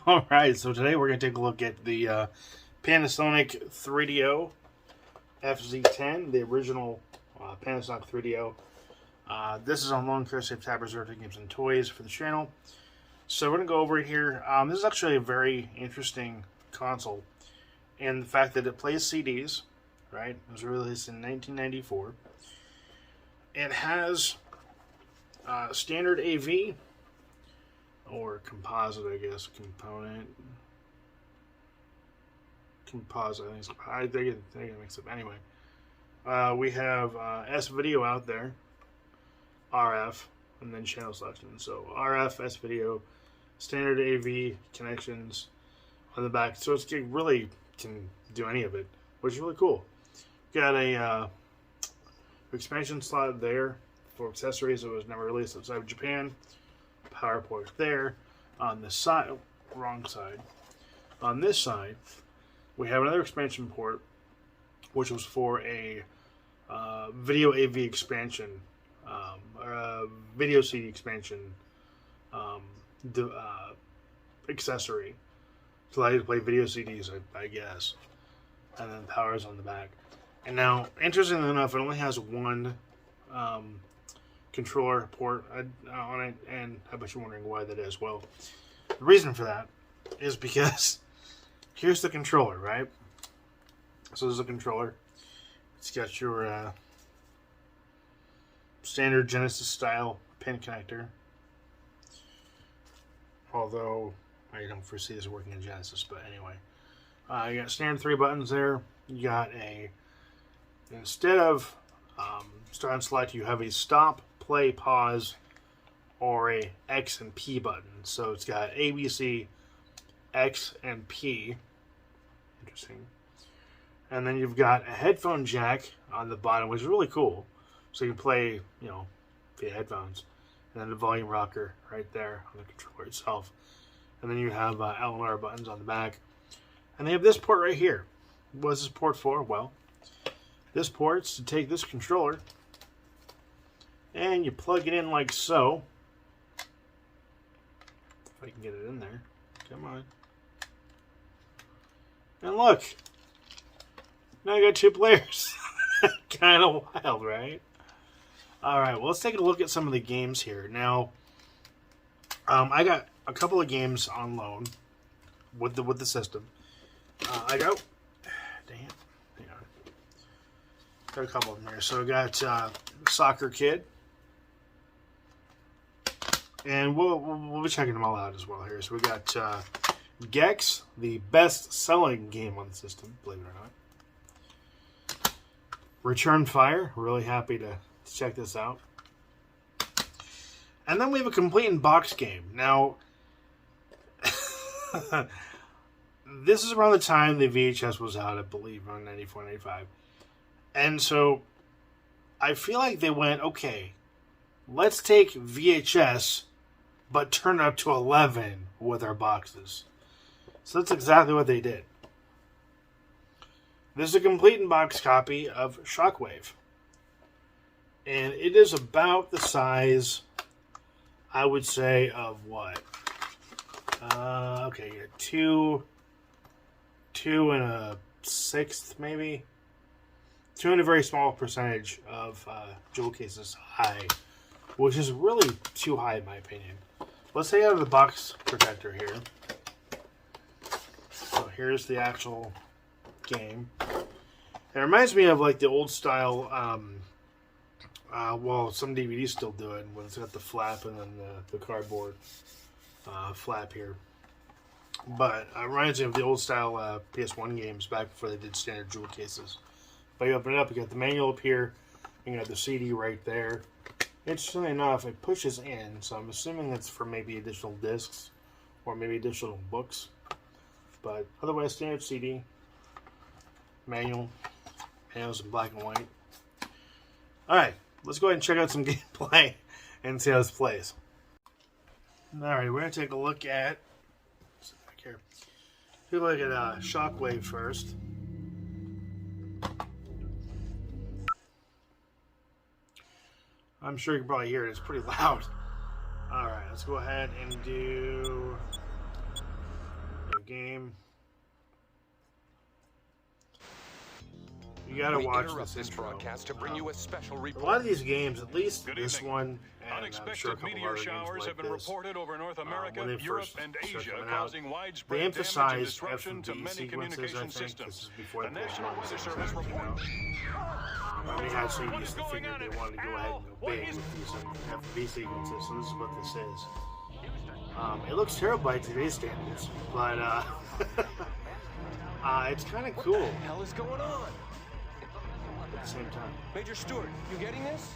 Alright, so today we're going to take a look at the Panasonic 3DO FZ-10, the original Panasonic 3DO. This is on loan, courtesy of Tab Reserve Games and Toys for the channel. So we're going to go over it here. This is actually a very interesting console, and the fact that it plays CDs, right? It was released in 1994. It has standard AV, or composite, I guess, component. Composite, I think it mixed up. Anyway, we have S-Video out there, RF, and then channel selection. So RF, S-Video, standard AV connections on the back. So it really can do any of it, which is really cool. Got a expansion slot there for accessories that was never released outside of Japan. Power port there. On the side, wrong side. On this side, we have another expansion port, which was for a video AV expansion, or a video CD expansion accessory to allow you to play video CDs, I guess. And then power is on the back. And now, interestingly enough, it only has one controller port on it, and I bet you're wondering why that is. Well, the reason for that is because here's the controller, right? So there's a controller. It's got your standard Genesis style pin connector, although I don't foresee this working in Genesis, but anyway. You got standard 3 buttons there. You got instead of start and select, you have a stop, play, pause, or a X and P button. So it's got A, B, C, X, and P. Interesting. And then you've got a headphone jack on the bottom, which is really cool. So you can play, via headphones. And then the volume rocker right there on the controller itself. And then you have L and R buttons on the back. And they have this port right here. What is this port for? Well, this port's to take this controller and you plug it in like so. If I can get it in there. Come on. And look. Now I got 2 players. Kind of wild, right? Alright, well, let's take a look at some of the games here. Now, I got a couple of games on loan with the system. I got... Dang it. Hang on. Got a couple of them here. So I got Soccer Kid. And we'll be checking them all out as well here. So we got Gex, the best-selling game on the system, believe it or not. Return Fire. Really happy to check this out. And then we have a complete in-box game. Now, this is around the time the VHS was out, I believe, around 94, 95. And so, I feel like they went, okay, let's take VHS, but turn it up to 11 with our boxes. So that's exactly what they did. This is a complete in-box copy of Shockwave. And it is about the size, I would say, of what? Okay, 2 and a 1/6, maybe? 2 and a very small percentage of jewel cases high, which is really too high in my opinion. Let's take out of the box protector here. So here's the actual game. It reminds me of like the old style, well, some DVDs still do it, when it's got the flap and then the cardboard flap here. But it reminds me of the old style PS1 games back before they did standard jewel cases. But you open it up, you got the manual up here, you got the CD right there. Interestingly enough, it pushes in, so I'm assuming that's for maybe additional discs or maybe additional books. But otherwise, standard CD, manual, manual's in black and white. Alright, let's go ahead and check out some gameplay and see how this plays. Alright, we're going to take a look at, back here, take a look at Shockwave first. I'm sure you can probably hear it. It's pretty loud. Alright, let's go ahead and do game. You gotta watch this intro. Broadcast to bring you a special A report. lot of these games, at least Good this evening. one, and I'm sure a Unexpected couple meteor other games showers like have been this, reported over North when America, they Europe, first and started Asia, coming out, causing they widespread damage and emphasized disruption to FZ many sequences, I communication think. systems. This is before The the National Weather Service came out. reports. They actually What used is to going figure on they in wanted to go ahead and go What big is- with these FB sequences, so this is what this is. It looks terrible by today's standards, but it's kind of cool What the hell is going on? at the same time. Major Stewart, you getting this?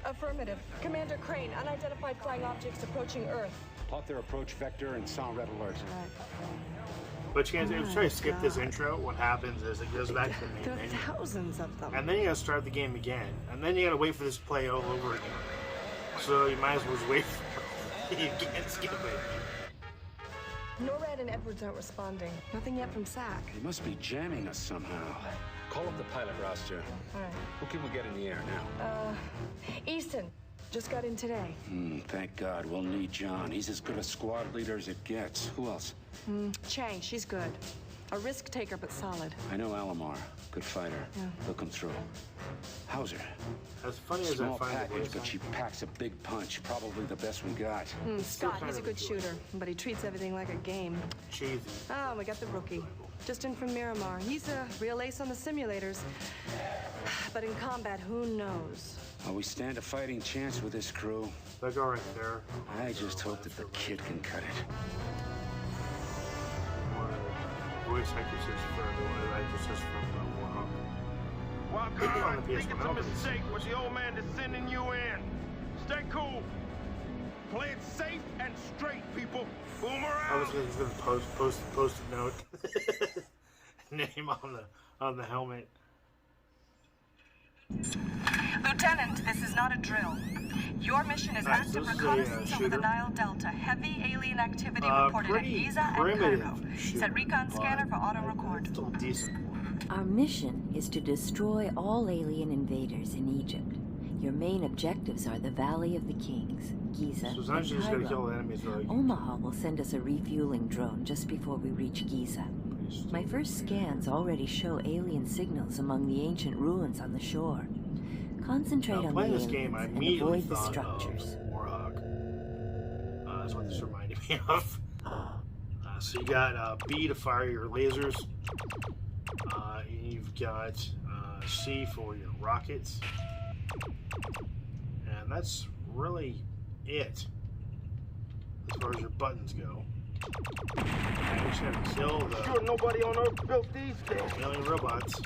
Affirmative. Commander Crane, unidentified flying objects approaching Earth. Plot their approach vector and sound red alert. But if you try to skip this intro, what happens is it goes back to the main There are menu. thousands of them. And then you gotta start the game again. And then you gotta wait for this to play all over again. So you might as well just wait for it. You can't skip it. NORAD and Edwards aren't responding. Nothing yet from SAC. They must be jamming us somehow. Call up the pilot roster. All right. Who can we get in the air now? Easton, just got in today. Thank God. We'll need John. He's as good a squad leader as it gets. Who else? Chang, she's good. A risk taker, but solid. I know Alamar. Good fighter. Yeah. He'll come through. Hauser. As funny as I Small find the package, voice but she packs a big punch. Probably the best we got. Scott, kind he's a of good enjoyable. shooter, but he treats everything like a game. cheesy. Oh, we got the rookie. Just in from Miramar. He's a real ace on the simulators. But in combat, who knows? Well, we stand a fighting chance with this crew. That guy right there. I just hope that the kid can cut it. Voice actresses for the actresses from Warhawk. Walker, Put it on I the think PS1 it's a albums. mistake what the old man is sending you in. Stay cool. Play it safe and straight, people. Boom I was around. gonna post a note. Name on the helmet. Lieutenant, this is not a drill. Your mission is Alright, active this is a, reconnaissance over the shooter. Nile Delta. Heavy alien activity reported at Pretty Giza and primitive Cairo. shooter, Set recon but scanner for auto record. Still a decent one. Our mission is to destroy all alien invaders in Egypt. Your main objectives are the Valley of the Kings, Giza, So it's and not just gonna kill the Cairo. enemies, like Omaha will send us a refueling drone just before we reach Giza. My first scans already show alien signals among the ancient ruins on the shore. Concentrate Now, on the playing this aliens game, I and immediately avoid the thought structures. of Warhawk. That's what this reminded me of. So you got B to fire your lasers. You've got C for your rockets. And that's really it as far as your buttons go. And you just have to kill the Sure nobody on Earth built these things. alien robots.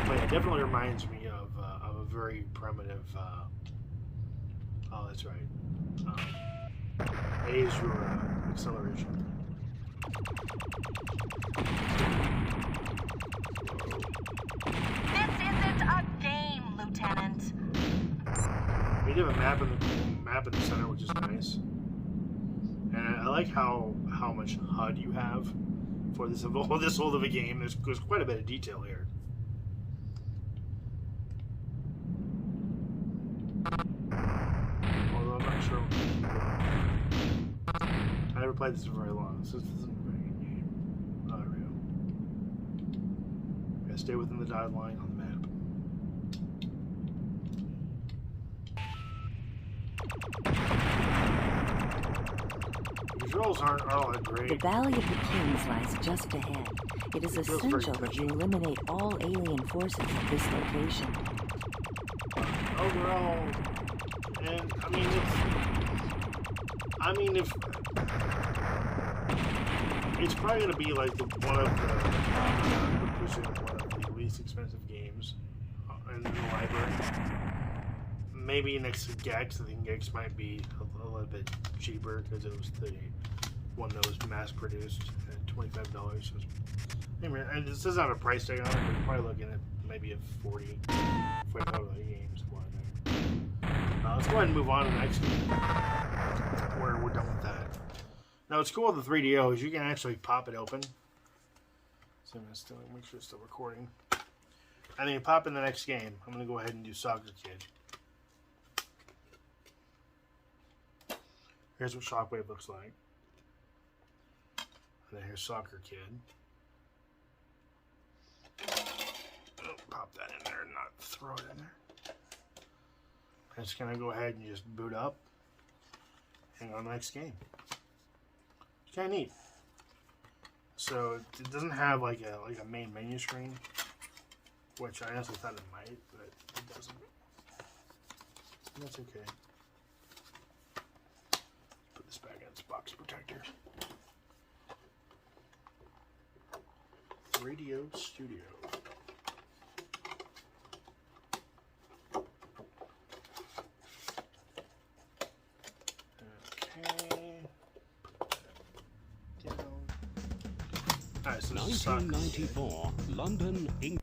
But it definitely reminds me of a very primitive. Oh, that's right. A is your acceleration. This isn't a game, Lieutenant. We do have a map in the center, which is nice. And I like how much HUD you have for this old of a game. There's quite a bit of detail here. Although I'm not sure. I never played this for very long, so this isn't a very good game. Oh, there we go. Gotta stay within the dotted line on the map. Visuals aren't all that The great. Valley of the Kings lies just ahead. It is It feels very essential that you touchy. eliminate all alien forces at this location. Overall, and if it's probably gonna be like one of the least expensive games in the library. Maybe next to Gex, I think Gex might be a little bit cheaper because it was the one that was mass produced at $25. And this doesn't have a price tag on it, but you're probably looking at maybe a $45 game, something like that. Let's go ahead and move on to the next game, where we're done with that. Now, what's cool with the 3DO is you can actually pop it open. So I'm going to still make sure it's still recording. And then you pop in the next game. I'm going to go ahead and do Soccer Kid. Here's what Shockwave looks like. And then here's Soccer Kid. Oh, pop that in there and not throw it in there. I'm just gonna go ahead and just boot up and go to the next game. It's kind of neat. So it doesn't have like a main menu screen, which I honestly thought it might, but it doesn't. That's okay. Put this back in its box protector. 3DO Studio. Okay. Down. Alright, so 1994, London, England.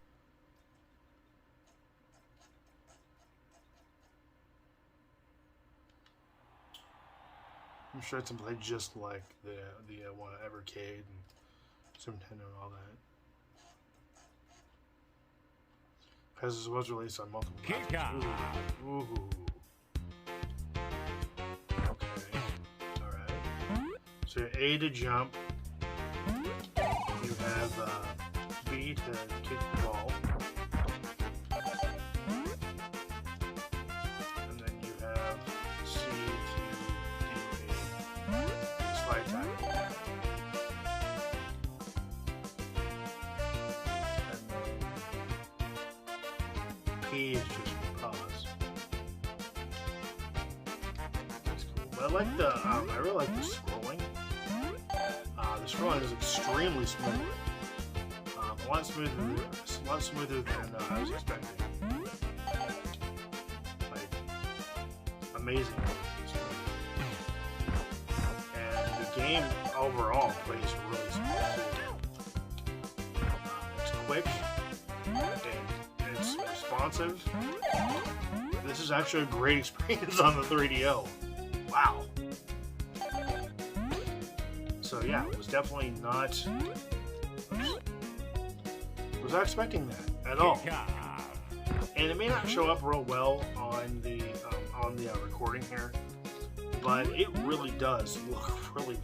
I'm sure it's gonna play just like the one Evercade and Super Nintendo and all that. Because this was released on multiple platforms. Ooh. Okay. Alright. So A to jump. You have B to kick the ball. And then you have C to do a slide tackle. And then P is just pause. That's cool. But I like the I really like the scrolling. The scrolling is extremely smooth. A lot smoother than I was expecting. Like, amazing smooth. And the game overall plays really smooth. It's quick and it's responsive. This is actually a great experience on the 3DO. Wow. So yeah, it was definitely not. Was not expecting that at all. And it may not show up real well on the recording here, but it really does look really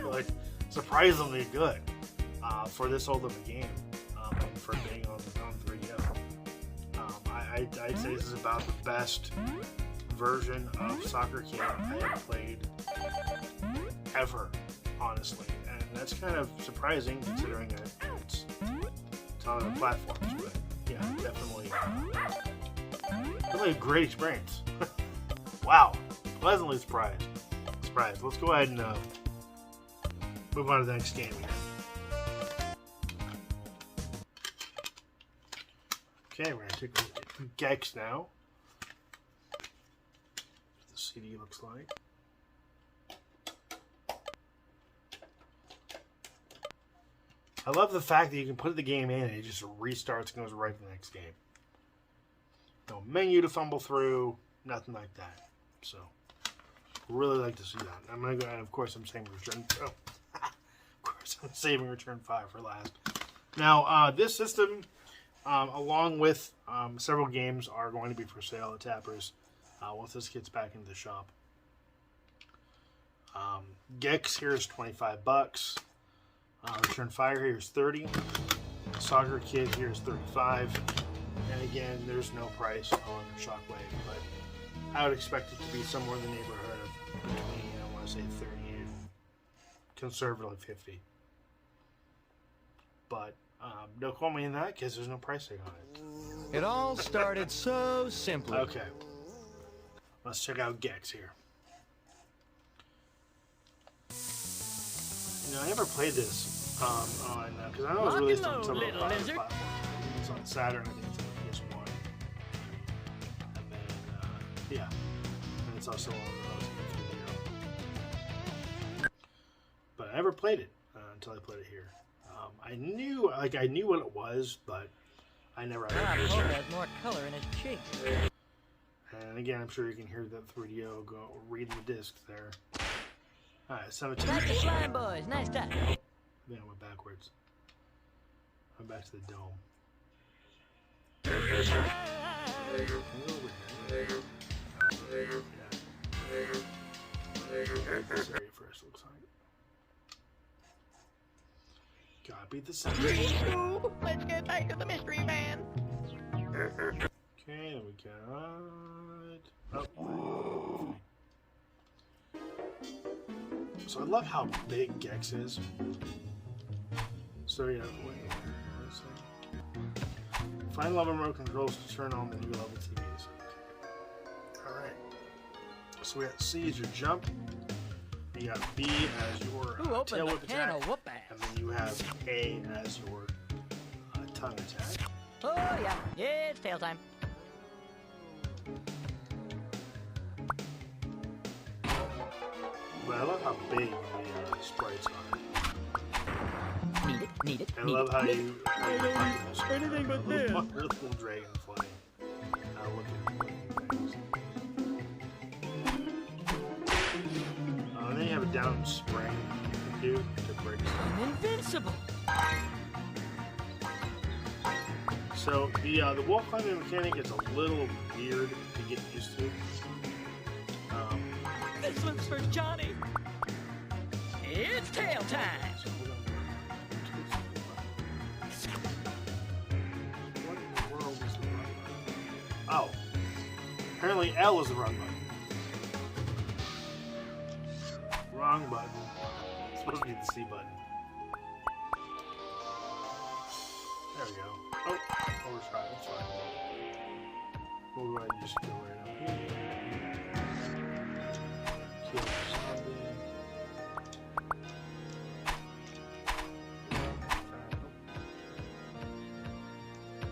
good, surprisingly good for this old of a game, and for being on 3DO. I'd say this is about the best version of Soccer Kid I have played ever, honestly, and that's kind of surprising considering it's on other platforms. But yeah, definitely a great experience. Wow, pleasantly surprised. Let's go ahead and move on to the next game here. Okay, we're gonna take a look at Gex now. What the CD looks like. I love the fact that you can put the game in and it just restarts and goes right to the next game. No menu to fumble through, nothing like that. So, really like to see that. I'm going to go ahead, of course, I'm saving Return. Oh, of course, I'm saving Return 5 for last. Now, this system, along with several games, are going to be for sale at Tappers once this gets back into the shop. Gex here is $25. Return Fire here is $30. Soccer Kid here is $35. And again, there's no price on Shockwave, but I would expect it to be somewhere in the neighborhood of between, I want to say 30 and conservatively 50. But don't quote me in that because there's no price tag on it. It all started so simply. Okay. Let's check out Gex here. You know, I never played this on because I know it was released on some of the platforms. It's on Saturn, I think it's on PS1, and then yeah, and it's also on the 3DO. But I never played it until I played it here. I knew what it was, but I never. Had more color in his cheek. And again, I'm sure you can hear that 3DO go reading the disc there. Alright, 17. Lucky slime boys, nice job. Then I went backwards. Went back to the dome. This area first looks like. Gotta beat the sound. Let's get back to the mystery van. Okay, then we got. Oh. So I love how big Gex is. So yeah, wait. Find level remote controls to turn on the new level TVs. Alright. So we got C as your jump. You got B as your tail whip attack. And then you have A as your tongue attack. Oh, yeah. Yeah, it's tail time. But I love how big the sprites are. Need it. I love how you anything but this. Wonderful dragonfly. Look at things. And then you have a down spring you can do to break stuff. I'm invincible. So the wall climbing mechanic is a little weird to get used to. This one's for Johnny. It's tail time. So what in the world is the run button? Oh, apparently L is the run button. Wrong button. It's supposed to be the C button. There we go. Oh, overshot. That's fine. We'll go ahead and just go right up here. Kill zombie.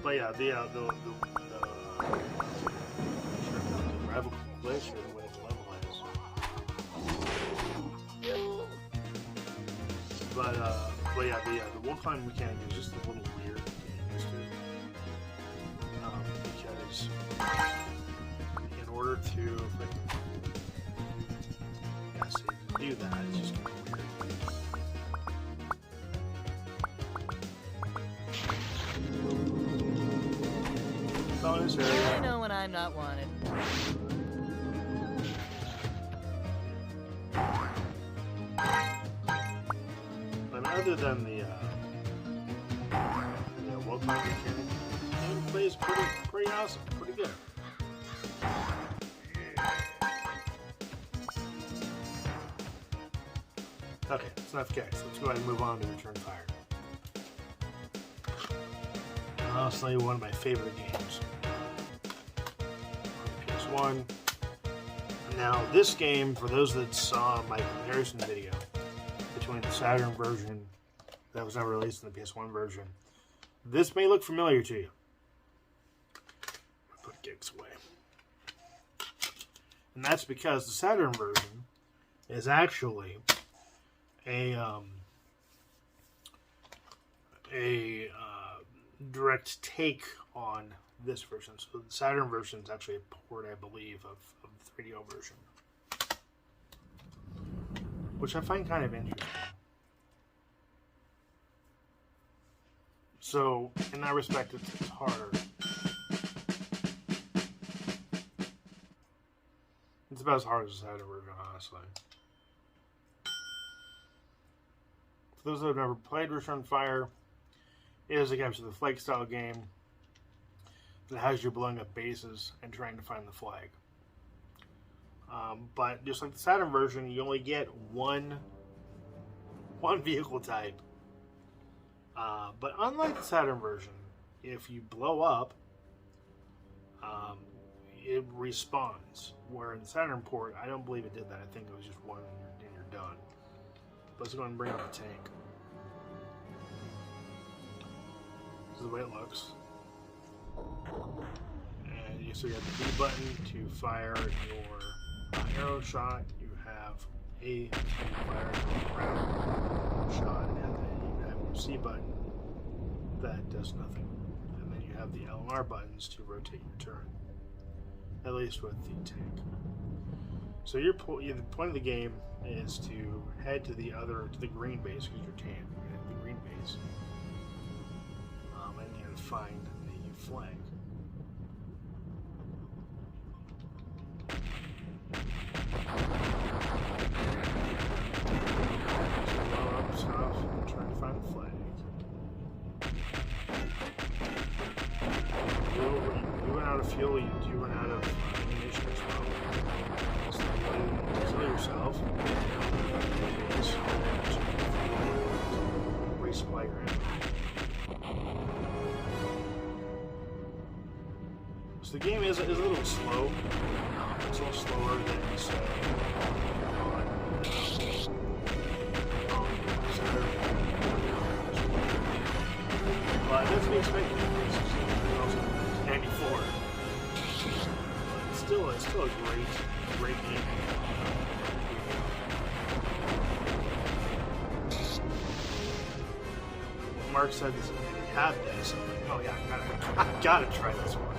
But yeah, the rival glacier the way the level is. But yeah, the wall climbing mechanic is just a little weird to get used to. Because in order to do that, it's just kind of weird. Bonus area. I know when I'm not wanted. But other than the wall climbing mechanic, the game plays pretty awesome, pretty good. Okay, it's enough Gex. Let's go ahead and move on to Return Fire. Honestly, one of my favorite games. On the PS1. Now, this game, for those that saw my comparison video between the Saturn version that was never released and the PS1 version, this may look familiar to you. I'll put Gex away. And that's because the Saturn version is actually a direct take on this version. So the Saturn version is actually a port, I believe, of the 3DO version, which I find kind of interesting. So in that respect, it's harder. It's about as hard as the Saturn version, honestly. For those that have never played Return Fire, it is a capture the flag style game that has you blowing up bases and trying to find the flag. But just like the Saturn version, you only get one vehicle type. But unlike the Saturn version, if you blow up, it respawns. Where in the Saturn port, I don't believe it did that. I think it was just one and you're done. But let's go ahead and bring up the tank. This is the way it looks. And so you have the B button to fire your arrow shot. You have A to fire your round shot. And then you have your C button that does nothing. And then you have the L and R buttons to rotate your turn. At least with the tank. So the point of the game is to head to the green base, because you're tank. You're gonna hit the green base. And you have to find the flag. So blow up stuff and try to find the flag. fuel, you do run out of ammunition as well. So you kill yourself. Resupply your ammo. So the game is a little slow. It's a little slower than say but that's to be expected. It's 94. It's still a great game. Mark said this, if you have this, I'm like, oh yeah, I gotta try this one.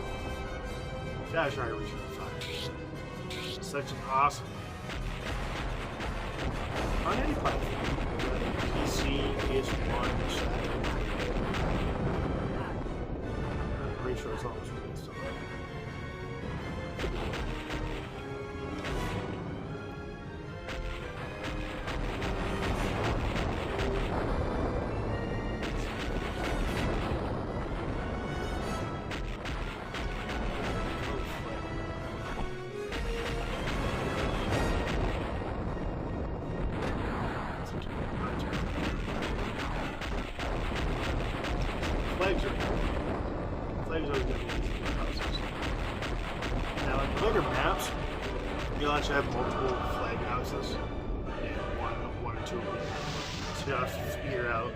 Gotta try Reaching the Fire. It's such an awesome game. On any platform. PC, PS1, Saturn. I'm pretty sure it's all this really stuff. Flags are going to be houses. Now, in later maps, you'll actually have multiple flag houses, and one or two will be. So you'll have to figure out.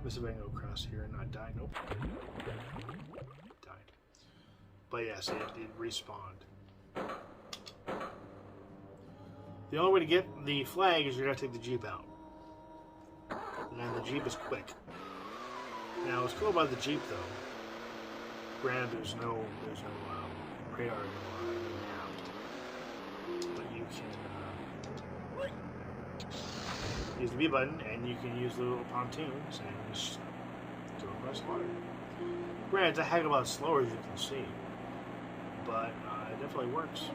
This is going to go across here and not die. Nope. Died. But yes, it respawned. The only way to get the flag is you're going to take the Jeep out. And the Jeep is quick. Now, what's cool about the Jeep, though, granted, there's no radar anymore, but you can use the B button, and you can use the little pontoons and just go across water. Granted, it's a heck of a lot slower, as you can see, but it definitely works.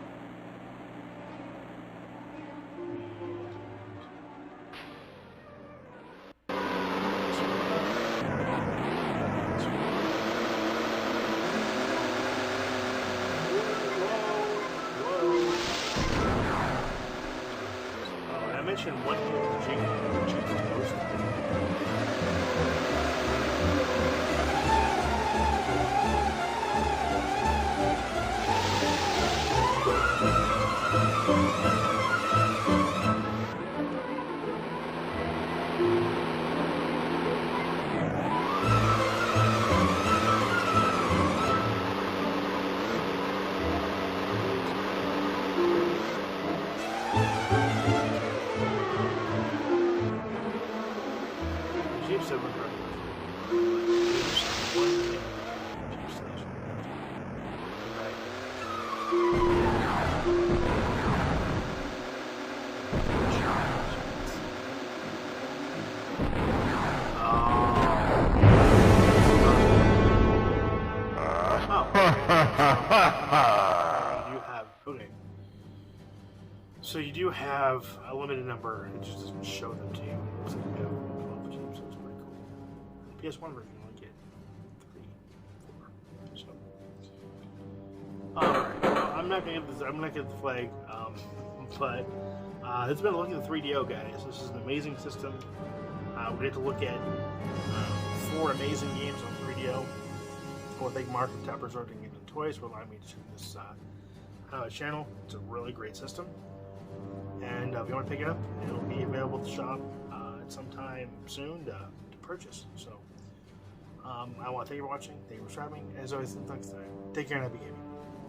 I mentioned one Jeep toast. Jeeps have So you do have a limited number. It just doesn't show them to you. It looks like you have 12 Jeeps, so it's pretty cool. The PS1 version you only get 3, 4. So, alright. Well, I'm not gonna get the flag, but it's been looking at the 3DO, guys. This is an amazing system. We get to look at 4 amazing games on 3DO. I want to thank Mark and Tepper's Orton Games and Toys for allowing me to shoot this channel. It's a really great system. And if you want to pick it up, it'll be available at the shop at some time soon to purchase. So I want to thank you for watching. Thank you for subscribing. As always, until next time, take care and happy gaming.